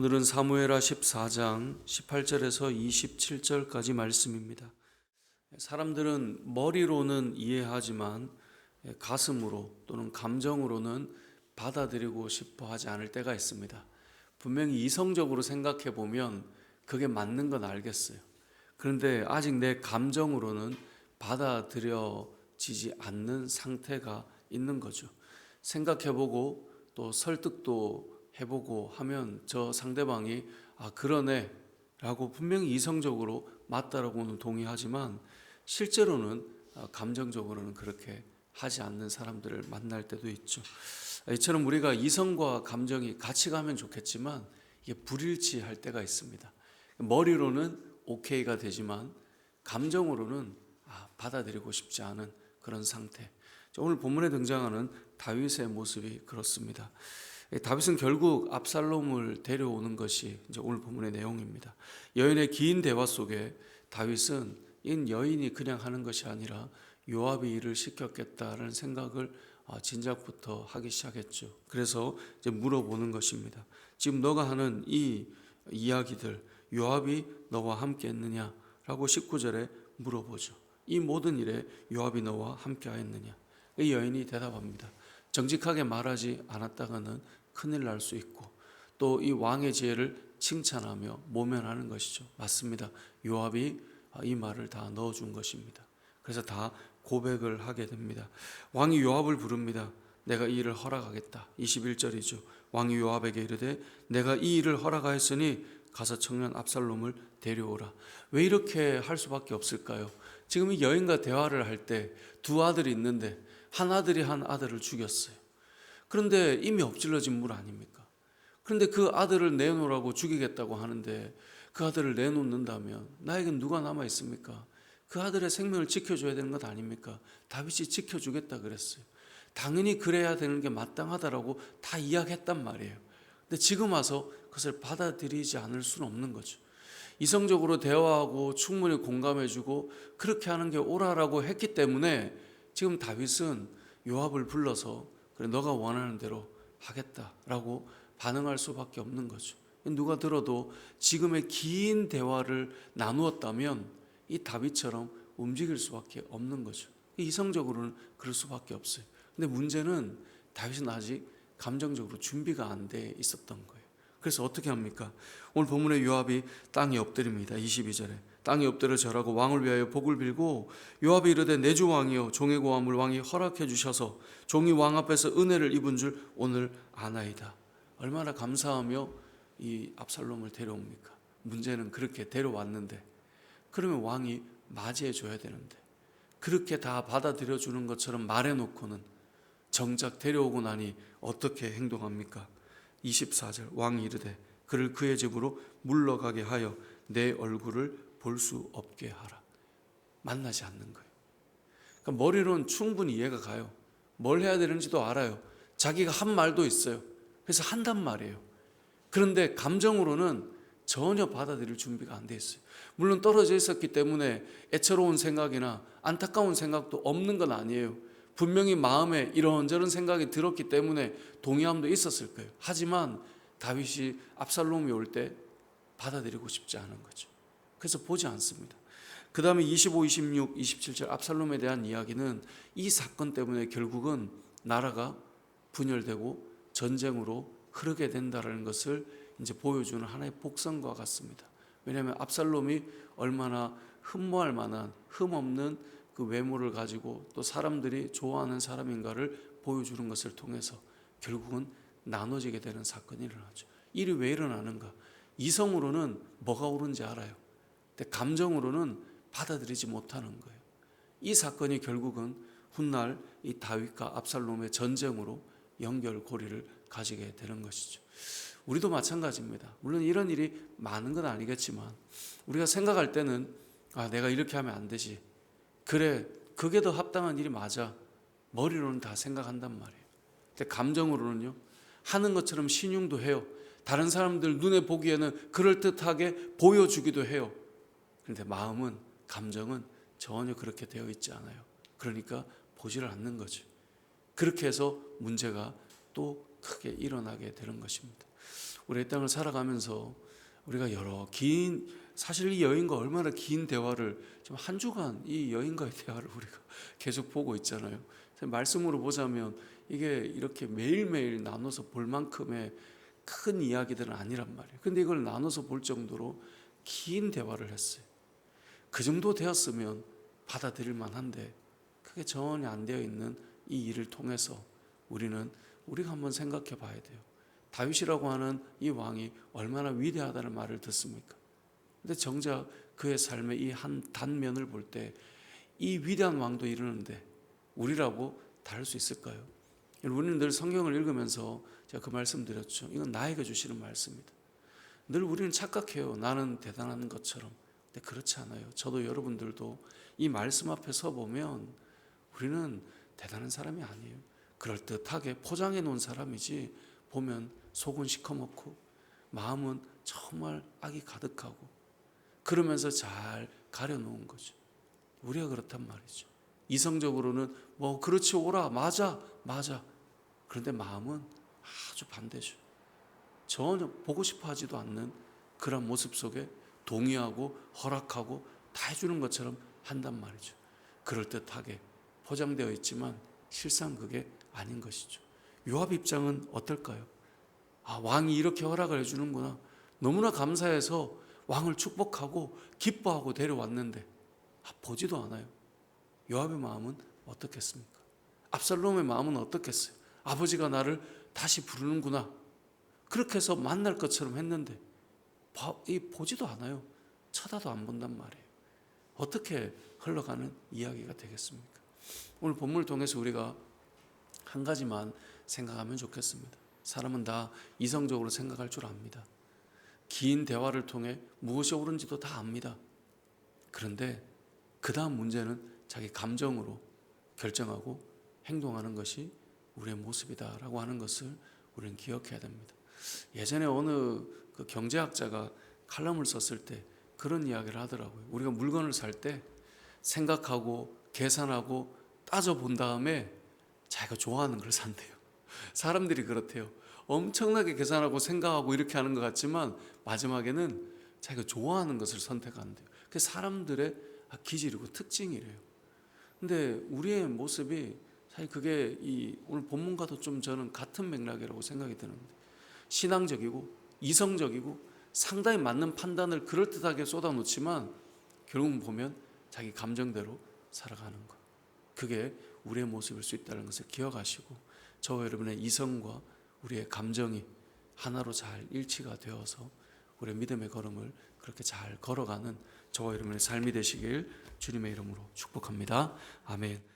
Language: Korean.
오늘은 사무엘하 14장 18절에서 27절까지 말씀입니다. 사람들은 머리로는 이해하지만 가슴으로 또는 감정으로는 받아들이고 싶어 하지 않을 때가 있습니다. 분명히 이성적으로 생각해 보면 그게 맞는 건 알겠어요. 그런데 아직 내 감정으로는 받아들여지지 않는 상태가 있는 거죠. 생각해 보고 또 설득도 해보고 하면 저 상대방이 그러네 라고 분명히 이성적으로 맞다라고는 동의하지만 실제로는 감정적으로는 그렇게 하지 않는 사람들을 만날 때도 있죠. 이처럼 우리가 이성과 감정이 같이 가면 좋겠지만 이게 불일치할 때가 있습니다. 머리로는 오케이가 되지만 감정으로는 받아들이고 싶지 않은 그런 상태. 오늘 본문에 등장하는 다윗의 모습이 그렇습니다. 다윗은 결국 압살롬을 데려오는 것이 이제 오늘 본문의 내용입니다. 여인의 긴 대화 속에 다윗은 이 여인이 그냥 하는 것이 아니라 요압이 일을 시켰겠다라는 생각을 진작부터 하기 시작했죠. 그래서 이제 물어보는 것입니다. 지금 너가 하는 이 이야기들 요압이 너와 함께 했느냐라고 19절에 물어보죠. 이 모든 일에 요압이 너와 함께 하였느냐? 이 여인이 대답합니다. 정직하게 말하지 않았다가는 큰일 날 수 있고 또 이 왕의 지혜를 칭찬하며 모면하는 것이죠. 맞습니다. 요압이 이 말을 다 넣어준 것입니다. 그래서 다 고백을 하게 됩니다. 왕이 요압을 부릅니다. 내가 이 일을 허락하겠다. 21절이죠. 왕이 요압에게 이르되 내가 이 일을 허락하였으니 가서 청년 압살롬을 데려오라. 왜 이렇게 할 수밖에 없을까요? 지금 이 여인과 대화를 할 때 두 아들이 있는데 한 아들이 한 아들을 죽였어요. 그런데 이미 엎질러진 물 아닙니까? 그런데 그 아들을 내놓으라고 죽이겠다고 하는데 그 아들을 내놓는다면 나에겐 누가 남아 있습니까? 그 아들의 생명을 지켜줘야 되는 것 아닙니까? 다윗이 지켜주겠다 그랬어요. 당연히 그래야 되는 게 마땅하다라고 다 이야기했단 말이에요. 근데 지금 와서 그것을 받아들이지 않을 수는 없는 거죠. 이성적으로 대화하고 충분히 공감해주고 그렇게 하는 게 옳아라고 했기 때문에 지금 다윗은 요압을 불러서 그래 너가 원하는 대로 하겠다라고 반응할 수밖에 없는 거죠. 누가 들어도 지금의 긴 대화를 나누었다면 이 다윗처럼 움직일 수밖에 없는 거죠. 이성적으로는 그럴 수밖에 없어요. 근데 문제는 다윗은 아직 감정적으로 준비가 안 돼 있었던 거예요. 그래서 어떻게 합니까? 오늘 본문에 요압이 땅에 엎드립니다. 22절에 땅에 엎드려 절하고 왕을 위하여 복을 빌고 요압이 이르되 내 주 왕이여 종의 고함을 왕이 허락해 주셔서 종이 왕 앞에서 은혜를 입은 줄 오늘 아나이다. 얼마나 감사하며 이 압살롬을 데려옵니까? 문제는 그렇게 데려왔는데 그러면 왕이 맞이해 줘야 되는데 그렇게 다 받아들여 주는 것처럼 말해놓고는 정작 데려오고 나니 어떻게 행동합니까? 24절 왕이 이르되 그를 그의 집으로 물러가게 하여 내 얼굴을 볼 수 없게 하라. 만나지 않는 거예요. 그러니까 머리로는 충분히 이해가 가요. 뭘 해야 되는지도 알아요. 자기가 한 말도 있어요. 그래서 한단 말이에요. 그런데 감정으로는 전혀 받아들일 준비가 안 돼 있어요. 물론 떨어져 있었기 때문에 애처로운 생각이나 안타까운 생각도 없는 건 아니에요. 분명히 마음에 이런저런 생각이 들었기 때문에 동의함도 있었을 거예요. 하지만 다윗이 압살롬이 올 때 받아들이고 싶지 않은 거죠. 그래서 보지 않습니다. 그 다음에 25, 26, 27절 압살롬에 대한 이야기는 이 사건 때문에 결국은 나라가 분열되고 전쟁으로 흐르게 된다는 것을 이제 보여주는 하나의 복선과 같습니다. 왜냐하면 압살롬이 얼마나 흠모할 만한 흠없는 그 외모를 가지고 또 사람들이 좋아하는 사람인가를 보여주는 것을 통해서 결국은 나눠지게 되는 사건이 일어나죠. 일이 왜 일어나는가? 이성으로는 뭐가 옳은지 알아요. 근데 감정으로는 받아들이지 못하는 거예요. 이 사건이 결국은 훗날 이 다윗과 압살롬의 전쟁으로 연결고리를 가지게 되는 것이죠. 우리도 마찬가지입니다. 물론 이런 일이 많은 건 아니겠지만 우리가 생각할 때는 내가 이렇게 하면 안 되지. 그래, 그게 더 합당한 일이 맞아. 머리로는 다 생각한단 말이에요. 근데 감정으로는요, 하는 것처럼 신용도 해요. 다른 사람들 눈에 보기에는 그럴듯하게 보여주기도 해요. 그런데 마음은, 감정은 전혀 그렇게 되어 있지 않아요. 그러니까 보지를 않는 거죠. 그렇게 해서 문제가 또 크게 일어나게 되는 것입니다. 우리 이 땅을 살아가면서 우리가 사실 이 여인과 얼마나 긴 대화를, 지금 한 주간 이 여인과의 대화를 우리가 계속 보고 있잖아요. 말씀으로 보자면 이게 이렇게 매일매일 나눠서 볼 만큼의 큰 이야기들은 아니란 말이에요. 근데 이걸 나눠서 볼 정도로 긴 대화를 했어요. 그 정도 되었으면 받아들일 만한데 그게 전혀 안 되어 있는 이 일을 통해서 우리가 한번 생각해 봐야 돼요. 다윗이라고 하는 이 왕이 얼마나 위대하다는 말을 듣습니까? 근데 정작 그의 삶의 이 한 단면을 볼 때 이 위대한 왕도 이러는데 우리라고 다를 수 있을까요? 우리는 늘 성경을 읽으면서 제가 그 말씀 드렸죠. 이건 나에게 주시는 말씀입니다. 늘 우리는 착각해요. 나는 대단한 것처럼. 근데 그렇지 않아요. 저도 여러분들도 이 말씀 앞에 서 보면 우리는 대단한 사람이 아니에요. 그럴듯하게 포장해 놓은 사람이지, 보면 속은 시커멓고 마음은 정말 악이 가득하고 그러면서 잘 가려놓은 거죠. 우리가 그렇단 말이죠. 이성적으로는 그렇지, 옳아, 맞아. 그런데 마음은 아주 반대죠. 전혀 보고 싶어 하지도 않는 그런 모습 속에 동의하고 허락하고 다 해주는 것처럼 한단 말이죠. 그럴듯하게 포장되어 있지만 실상 그게 아닌 것이죠. 요압 입장은 어떨까요? 왕이 이렇게 허락을 해주는구나. 너무나 감사해서 왕을 축복하고 기뻐하고 데려왔는데 보지도 않아요. 요압의 마음은 어떻겠습니까? 압살롬의 마음은 어떻겠어요? 아버지가 나를 다시 부르는구나. 그렇게 해서 만날 것처럼 했는데 보지도 않아요. 쳐다도 안 본단 말이에요. 어떻게 흘러가는 이야기가 되겠습니까? 오늘 본문을 통해서 우리가 한 가지만 생각하면 좋겠습니다. 사람은 다 이성적으로 생각할 줄 압니다. 긴 대화를 통해 무엇이 옳은지도 다 압니다. 그런데 그 다음 문제는 자기 감정으로 결정하고 행동하는 것이 우리의 모습이다라고 하는 것을 우리는 기억해야 됩니다. 예전에 어느 그 경제학자가 칼럼을 썼을 때 그런 이야기를 하더라고요. 우리가 물건을 살 때 생각하고 계산하고 따져본 다음에 자기가 좋아하는 걸 산대요. 사람들이 그렇대요. 엄청나게 계산하고 생각하고 이렇게 하는 것 같지만 마지막에는 자기가 좋아하는 것을 선택한대요. 그게 사람들의 기질이고 특징이래요. 근데 우리의 모습이 사실 그게 오늘 본문과도 좀 저는 같은 맥락이라고 생각이 드는데, 신앙적이고 이성적이고 상당히 맞는 판단을 그럴듯하게 쏟아놓지만 결국은 보면 자기 감정대로 살아가는 것, 그게 우리의 모습일 수 있다는 것을 기억하시고 저와 여러분의 이성과 우리의 감정이 하나로 잘 일치가 되어서 우리의 믿음의 걸음을 그렇게 잘 걸어가는 저와 여러분의 삶이 되시길 주님의 이름으로 축복합니다. 아멘.